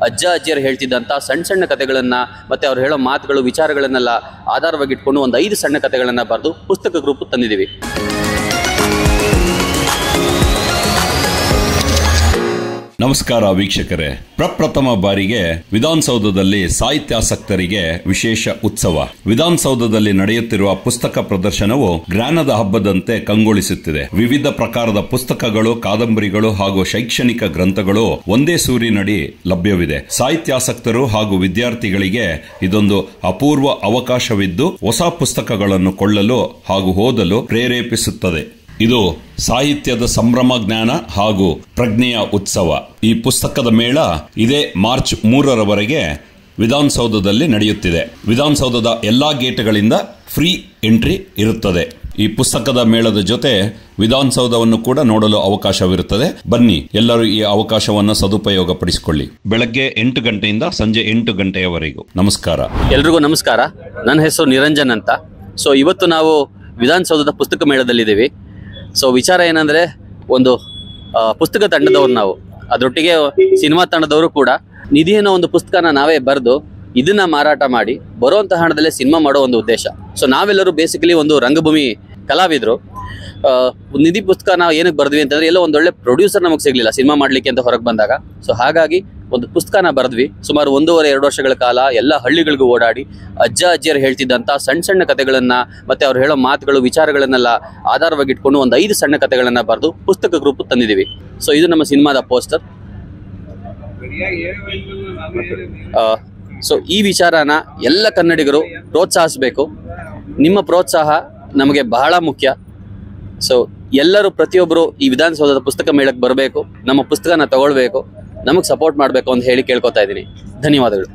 ಅಜ್ಜ ಅಜ್ಜಿಯರು ಹೇಳ್ತಿದ್ದಂಥ ಸಣ್ಣ ಸಣ್ಣ ಕಥೆಗಳನ್ನು ಮತ್ತು ಅವ್ರು ಹೇಳೋ ಮಾತುಗಳು ವಿಚಾರಗಳನ್ನೆಲ್ಲ ಆಧಾರವಾಗಿಟ್ಕೊಂಡು ಒಂದು 5 ಸಣ್ಣ ಕಥೆಗಳನ್ನು ಬರೆದು ಪುಸ್ತಕ ರೂಪ ತಂದಿದ್ದೀವಿ. ನಮಸ್ಕಾರ ವೀಕ್ಷಕರೇ, ಪ್ರಪ್ರಥಮ ಬಾರಿಗೆ ವಿಧಾನಸೌಧದಲ್ಲಿ ಸಾಹಿತ್ಯಾಸಕ್ತರಿಗೆ ವಿಶೇಷ ಉತ್ಸವ. ವಿಧಾನಸೌಧದಲ್ಲಿ ನಡೆಯುತ್ತಿರುವ ಪುಸ್ತಕ ಪ್ರದರ್ಶನವು ಜ್ಞಾನದ ಹಬ್ಬದಂತೆ ಕಂಗೊಳಿಸುತ್ತಿದೆ. ವಿವಿಧ ಪ್ರಕಾರದ ಪುಸ್ತಕಗಳು, ಕಾದಂಬರಿಗಳು ಹಾಗೂ ಶೈಕ್ಷಣಿಕ ಗ್ರಂಥಗಳು ಒಂದೇ ಸೂರಿನಡಿ ಲಭ್ಯವಿದೆ. ಸಾಹಿತ್ಯಾಸಕ್ತರು ಹಾಗೂ ವಿದ್ಯಾರ್ಥಿಗಳಿಗೆ ಇದೊಂದು ಅಪೂರ್ವ ಅವಕಾಶವಿದ್ದು ಹೊಸ ಪುಸ್ತಕಗಳನ್ನು ಕೊಳ್ಳಲು ಹಾಗೂ ಓದಲು ಪ್ರೇರೇಪಿಸುತ್ತದೆ. ಇದು ಸಾಹಿತ್ಯದ ಸಂಭ್ರಮ, ಜ್ಞಾನ ಹಾಗೂ ಪ್ರಜ್ಞೆಯ ಉತ್ಸವ. ಈ ಪುಸ್ತಕದ ಮೇಳ ಇದೇ ಮಾರ್ಚ್ 3ರವರೆಗೆ ವಿಧಾನಸೌಧದಲ್ಲಿ ನಡೆಯುತ್ತಿದೆ. ವಿಧಾನಸೌಧದ ಎಲ್ಲಾ ಗೇಟ್ಗಳಿಂದ ಫ್ರೀ ಎಂಟ್ರಿ ಇರುತ್ತದೆ. ಈ ಪುಸ್ತಕದ ಮೇಳದ ಜೊತೆ ವಿಧಾನಸೌಧವನ್ನು ಕೂಡ ನೋಡಲು ಅವಕಾಶವಿರುತ್ತದೆ. ಬನ್ನಿ, ಎಲ್ಲರೂ ಈ ಅವಕಾಶವನ್ನು ಸದುಪಯೋಗ ಪಡಿಸಿಕೊಳ್ಳಿ. ಬೆಳಗ್ಗೆ 8 ಗಂಟೆಯಿಂದ ಸಂಜೆ 8 ಗಂಟೆಯವರೆಗೂ. ನಮಸ್ಕಾರ. ಎಲ್ರಿಗೂ ನಮಸ್ಕಾರ. ನನ್ನ ಹೆಸರು ನಿರಂಜನ್ ಅಂತ. ಸೊ ಇವತ್ತು ನಾವು ವಿಧಾನಸೌಧದ ಪುಸ್ತಕ ಮೇಳದಲ್ಲಿದ್ದೀವಿ. ಸೊ ವಿಚಾರ ಏನಂದರೆ, ಒಂದು ಪುಸ್ತಕ ತಂಡದವ್ರು ನಾವು, ಅದರೊಟ್ಟಿಗೆ ಸಿನಿಮಾ ತಂಡದವರು ಕೂಡ ನಿಧಿ ಅನ್ನೋ ಒಂದು ಪುಸ್ತಕನ ನಾವೇ ಬರೆದು ಇದನ್ನ ಮಾರಾಟ ಮಾಡಿ ಬರುವಂಥ ಹಣದಲ್ಲೇ ಸಿನಿಮಾ ಮಾಡೋ ಒಂದು ಉದ್ದೇಶ. ಸೊ ನಾವೆಲ್ಲರೂ ಬೇಸಿಕಲಿ ಒಂದು ರಂಗಭೂಮಿ ಕಲಾವಿದರು. ನಿಧಿ ಪುಸ್ತಕ ನಾವು ಏನಕ್ಕೆ ಬರೆದ್ವಿ ಅಂತಂದರೆ, ಎಲ್ಲೋ ಒಂದೊಳ್ಳೆ ಪ್ರೊಡ್ಯೂಸರ್ ನಮಗೆ ಸಿಗಲಿಲ್ಲ ಸಿನಿಮಾ ಮಾಡಲಿಕ್ಕೆ ಅಂತ ಹೊರಗೆ ಬಂದಾಗ. ಸೊ ಹಾಗಾಗಿ ಒಂದು ಪುಸ್ತಕನ ಬರೆದ್ವಿ. ಸುಮಾರು 1.5-2 ವರ್ಷಗಳ ಕಾಲ ಎಲ್ಲ ಹಳ್ಳಿಗಳಿಗೂ ಓಡಾಡಿ ಅಜ್ಜ ಅಜ್ಜಿಯರು ಹೇಳ್ತಿದ್ದಂಥ ಸಣ್ಣ ಸಣ್ಣ ಕಥೆಗಳನ್ನು ಮತ್ತು ಅವ್ರು ಹೇಳೋ ಮಾತುಗಳು ವಿಚಾರಗಳನ್ನೆಲ್ಲ ಆಧಾರವಾಗಿಟ್ಕೊಂಡು ಒಂದು 5 ಸಣ್ಣ ಕಥೆಗಳನ್ನು ಬರೆದು ಪುಸ್ತಕ ರೂಪ ತಂದಿದ್ದೀವಿ. ಸೊ ಇದು ನಮ್ಮ ಸಿನಿಮಾದ ಪೋಸ್ಟರ್. ಸೊ ಈ ವಿಚಾರನ ಎಲ್ಲ ಕನ್ನಡಿಗರು ಪ್ರೋತ್ಸಾಹಿಸಬೇಕು. ನಿಮ್ಮ ಪ್ರೋತ್ಸಾಹ ನಮಗೆ ಬಹಳ ಮುಖ್ಯ. ಸೊ ಎಲ್ಲರೂ ಪ್ರತಿಯೊಬ್ಬರು ಈ ವಿಧಾನಸೌಧದ ಪುಸ್ತಕ ಮೇಳಕ್ಕೆ ಬರಬೇಕು, ನಮ್ಮ ಪುಸ್ತಕನ ತಗೊಳ್ಬೇಕು, ನಮಗೆ ಸಪೋರ್ಟ್ ಮಾಡಬೇಕು ಅಂತ ಹೇಳಿ ಕೇಳ್ಕೊತಾ ಇದ್ದೀನಿ. ಧನ್ಯವಾದಗಳು.